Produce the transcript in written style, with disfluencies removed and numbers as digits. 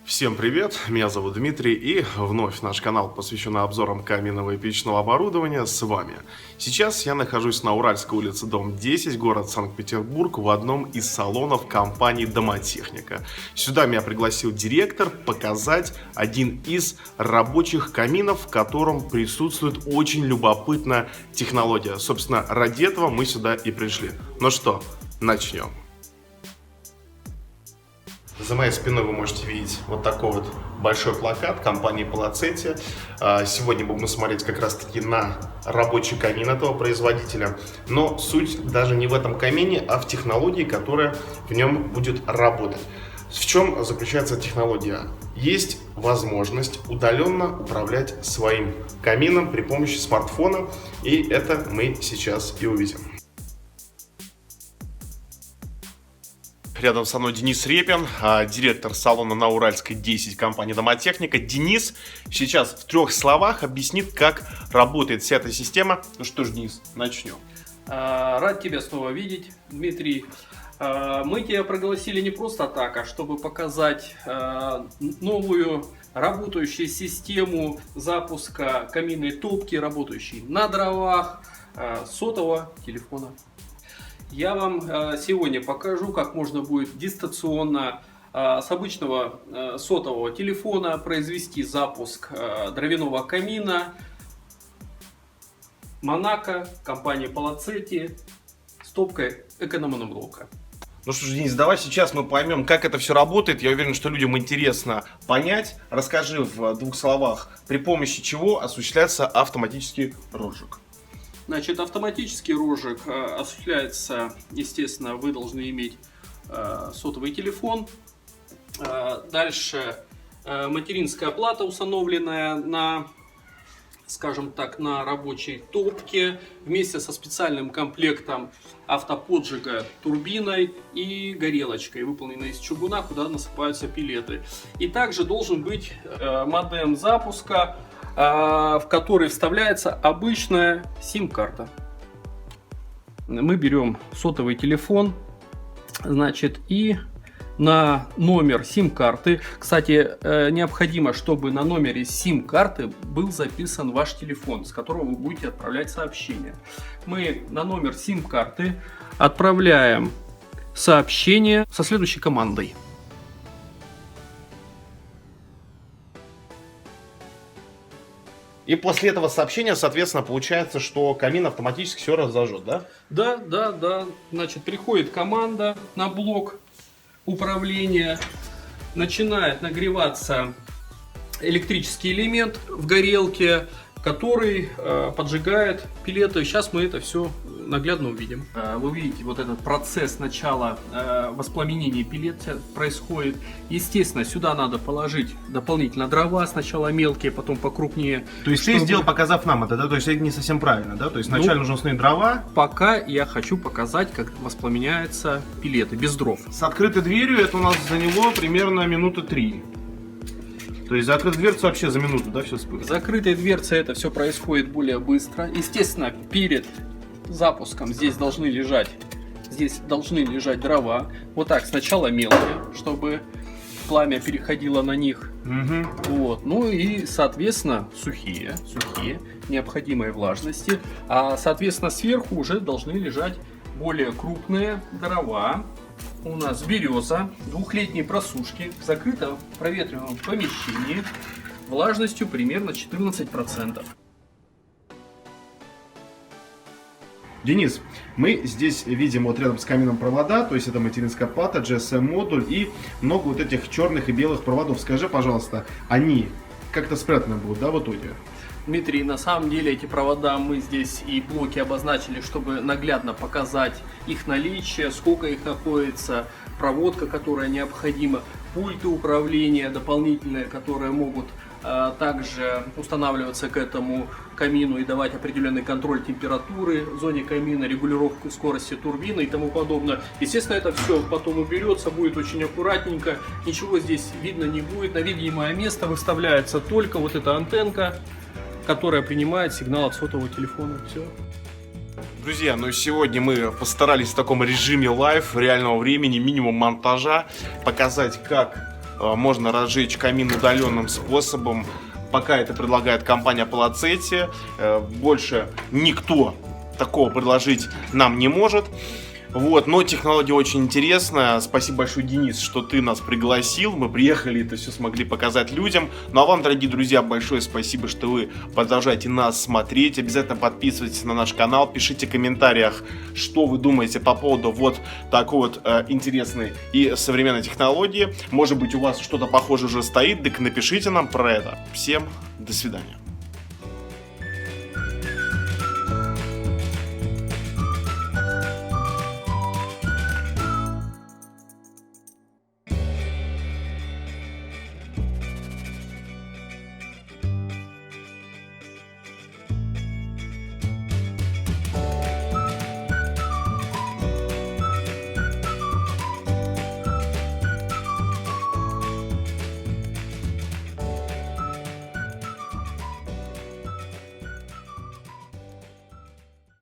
Всем привет, меня зовут Дмитрий, и вновь наш канал, посвященный обзорам каминного и печного оборудования, с вами. Сейчас я нахожусь на Уральской улице, дом 10, город Санкт-Петербург, в одном из салонов компании Домотехника. Сюда меня пригласил директор показать один из рабочих каминов, в котором присутствует очень любопытная технология. Собственно, ради этого мы сюда и пришли. Ну что, начнем. За моей спиной вы можете видеть вот такой вот большой плакат компании Полацетти. Сегодня будем смотреть как раз таки на рабочий камин этого производителя. Но суть даже не в этом камине, а в технологии, которая в нем будет работать. В чем заключается технология? Есть возможность удаленно управлять своим камином при помощи смартфона. И это мы сейчас и увидим. Рядом со мной Денис Репин, директор салона на Уральской 10 компании Домотехника. Денис сейчас в 3 словах объяснит, как работает вся эта система. Ну что ж, Денис, начнем. Рад тебя снова видеть, Дмитрий. Мы тебя пригласили не просто так, а чтобы показать новую работающую систему запуска каминной топки, работающей на дровах, сотового телефона. Я вам сегодня покажу, как можно будет дистанционно с обычного сотового телефона произвести запуск дровяного камина Монако, компании Полацетти с топкой экономоноблока. Ну что ж, Денис, давай сейчас мы поймем, как это все работает. Я уверен, что людям интересно понять. Расскажи в 2 словах, при помощи чего осуществляется автоматический розжиг. Значит, автоматический розжиг осуществляется, естественно, вы должны иметь сотовый телефон. Дальше материнская плата, установленная на, скажем так, на рабочей топке, вместе со специальным комплектом автоподжига, турбиной и горелочкой, выполненной из чугуна, куда насыпаются пилеты. И также должен быть модем запуска, в который вставляется обычная сим-карта. Мы берем сотовый телефон, значит, и на номер сим-карты, кстати, необходимо, чтобы на номере сим-карты был записан ваш телефон, с которого вы будете отправлять сообщение. Мы на номер сим-карты отправляем сообщение со следующей командой. И после этого сообщения, соответственно, получается, что камин автоматически все разожжет, да? Да. Значит, приходит команда на блок управления, начинает нагреваться электрический элемент в горелке, который поджигает пилеты. Сейчас мы это все наглядно увидим. Вы видите, вот этот процесс начала воспламенения пилета происходит. Естественно, сюда надо положить дополнительно дрова, сначала мелкие, потом покрупнее. То есть ты сделал, показав нам это, да? То есть это не совсем правильно, да? То есть вначале нужно установить дрова. Пока я хочу показать, как воспламеняются пилеты без дров. С открытой дверью это у нас заняло примерно минуты 3. То есть закрыть дверцу вообще за минуту, да, все вспыхнет? Закрытой дверцей это все происходит более быстро. Естественно, перед запуском здесь должны лежать дрова. Вот так, сначала мелкие, чтобы пламя переходило на них. Вот. Ну и, соответственно, сухие необходимой влажности. А, соответственно, сверху уже должны лежать более крупные дрова. У нас береза, 2-летней просушки в закрытом проветриваемом помещении влажностью примерно 14%. Денис, мы здесь видим вот рядом с камином провода, то есть это материнская плата, GSM-модуль и много вот этих черных и белых проводов. Скажи, пожалуйста, они как-то спрятаны будут, да, в итоге? Дмитрий, на самом деле эти провода мы здесь и блоки обозначили, чтобы наглядно показать их наличие, сколько их находится, проводка, которая необходима, пульты управления дополнительные, которые могут также устанавливаться к этому камину и давать определенный контроль температуры в зоне камина, регулировку скорости турбины и тому подобное. Естественно, это все потом уберется, будет очень аккуратненько, ничего здесь видно не будет. На видимое место выставляется только вот эта антенка, которая принимает сигнал от сотового телефона. Все. Друзья, ну сегодня мы постарались в таком режиме лайв, реального времени, минимум монтажа, показать, как можно разжечь камин удаленным способом. Пока это предлагает компания Полацетти. Больше никто такого предложить нам не может. Вот, но технология очень интересная. Спасибо большое, Денис, что ты нас пригласил. Мы приехали, это все смогли показать людям. Ну а вам, дорогие друзья, большое спасибо, что вы продолжаете нас смотреть. Обязательно подписывайтесь на наш канал, пишите в комментариях, что вы думаете по поводу вот такой вот интересной и современной технологии. Может быть, у вас что-то похожее уже стоит, так напишите нам про это. Всем до свидания.